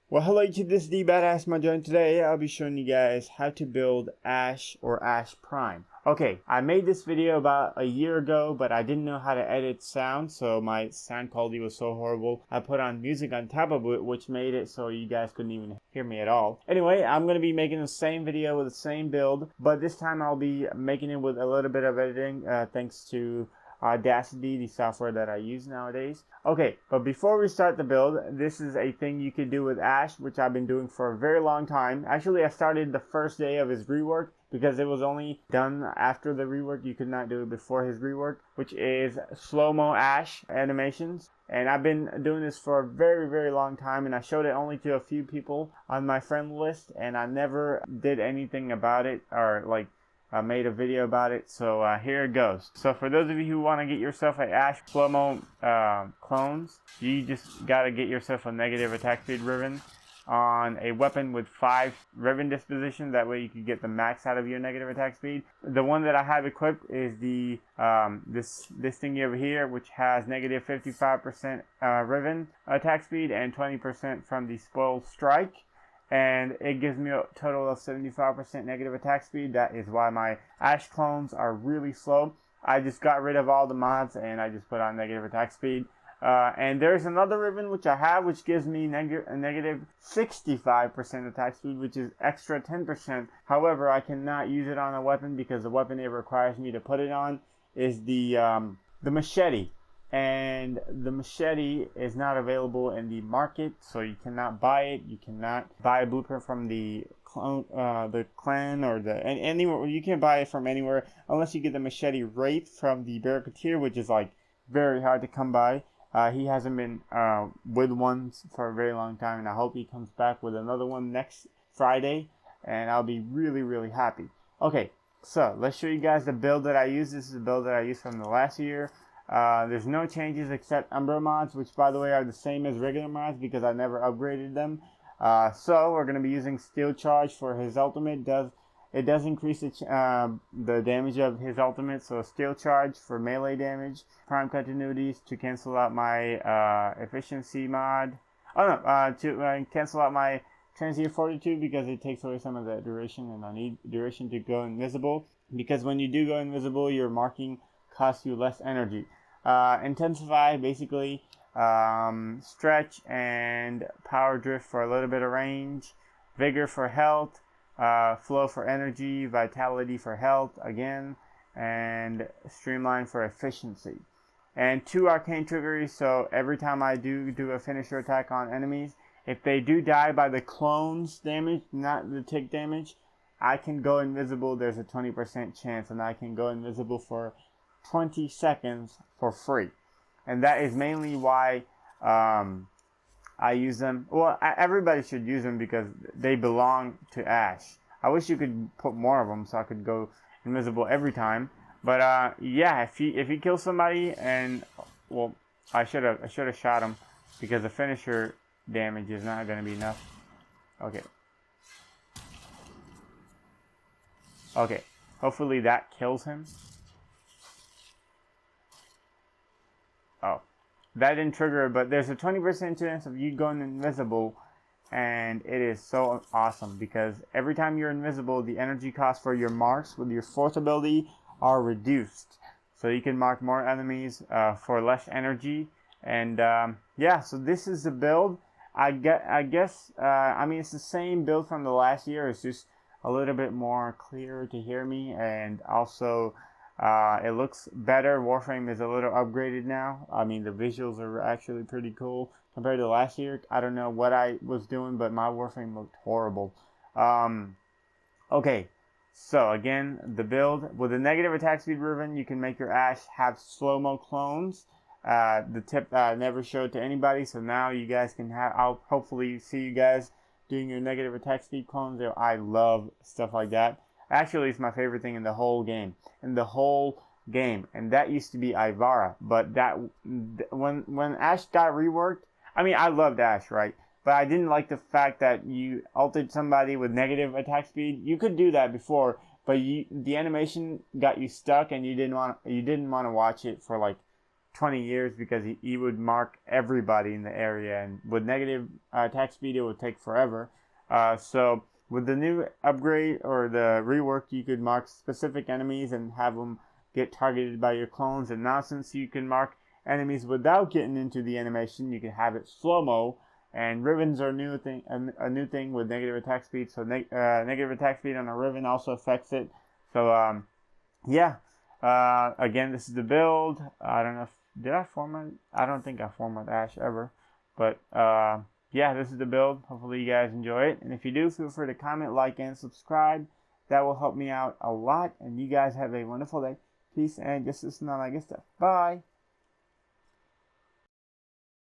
Well, hello YouTube, this is the Badass Mojo, and today I'll be showing you guys how to build Ash or Ash Prime. Okay, I made this video about a year ago, but I didn't know how to edit sound, so my sound quality was so horrible. I put on music on top of it, which made it so you guys couldn't even hear me at all. Anyway, I'm going to be making the same video with the same build, but this time I'll be making it with a little bit of editing, thanks to Audacity, the software that I use nowadays. Okay, but before we start the build, this is a thing you could do with Ash, which I've been doing for a very long time. Actually, I started the first day of his rework because it was only done after the rework. You could not do it before his rework, which is slow-mo Ash animations. And I've been doing this for a very, very long time, and I showed it only to a few people on my friend list, and I never did anything about it, or like I made a video about it, so here it goes. So for those of you who want to get yourself a Ash slow-mo clones, you just gotta get yourself a negative attack speed ribbon on a weapon with 5 ribbon disposition. That way you can get the max out of your negative attack speed. The one that I have equipped is the this thingy over here, which has negative 55% ribbon attack speed and 20% from the spoiled strike. And it gives me a total of 75% negative attack speed. That is why my Ash clones are really slow. I just got rid of all the mods and I just put on negative attack speed. And there's another ribbon which I have, which gives me negative 65% attack speed, which is extra 10%. However, I cannot use it on a weapon because the weapon it requires me to put it on is the machete. And the machete is not available in the market, so you cannot buy it. You cannot buy a blueprint from the clan or anywhere. You can't buy it from anywhere unless you get the machete Wraith from the Barracuteer, which is like very hard to come by. He hasn't been with one for a very long time, and I hope he comes back with another one next Friday, and I'll be really, really happy. Okay, so let's show you guys the build that I use. This is the build that I used from the last year. There's no changes except Umbra mods, which by the way are the same as regular mods because I never upgraded them. So we're going to be using Steel Charge for his ultimate. It does increase the damage of his ultimate, so Steel Charge for melee damage. Prime Continuities to cancel out my efficiency mod. Oh no, to cancel out my Transient Fortitude because it takes away some of that duration, and I need duration to go invisible. Because when you do go invisible, your marking costs you less energy. Intensify, basically stretch and power drift for a little bit of range. Vigor for health. Flow for energy. Vitality for health again. And streamline for efficiency. And 2 arcane trickery, so every time I do a finisher attack on enemies, if they do die by the clones damage, not the tick damage, I can go invisible. There's a 20% chance, and I can go invisible for 20 seconds for free. And that is mainly why I use them. Well, everybody should use them because they belong to Ash. I wish you could put more of them so I could go invisible every time. But yeah, if he kills somebody, and well, I should have shot him because the finisher damage is not going to be enough. Okay, hopefully that kills him. Oh, that didn't trigger, but there's a 20% chance of you going invisible, and it is so awesome because every time you're invisible, the energy costs for your marks with your fourth ability are reduced, so you can mark more enemies for less energy. And yeah, so this is the build. I guess I mean, it's the same build from the last year. It's just a little bit more clear to hear me, and also it looks better. Warframe is a little upgraded now. I mean, the visuals are actually pretty cool compared to last year. I don't know what I was doing, but my Warframe looked horrible. Okay, so again, the build with the negative attack speed ribbon, you can make your Ash have slow-mo clones. The tip I never showed to anybody, so now you guys can have. I'll hopefully see you guys doing your negative attack speed clones. I love stuff like that. Actually, it's my favorite thing in the whole game. And that used to be Ivara, but that when Ash got reworked, I mean, I loved Ash, right? But I didn't like the fact that you ulted somebody with negative attack speed. You could do that before, but the animation got you stuck, and you didn't want to watch it for like 20 years because he would mark everybody in the area, and with negative attack speed it would take forever. So with the new upgrade or the rework, you could mark specific enemies and have them get targeted by your clones. And now since you can mark enemies without getting into the animation, you can have it slow-mo. And ribbons are a new thing with negative attack speed. So negative attack speed on a ribbon also affects it. So yeah. Again, this is the build. I don't know if did I format. I don't think I format Ash ever. But yeah, this is the build. Hopefully you guys enjoy it. And if you do, feel free to comment, like, and subscribe. That will help me out a lot. And you guys have a wonderful day. Peace and justice and all that good stuff. Bye.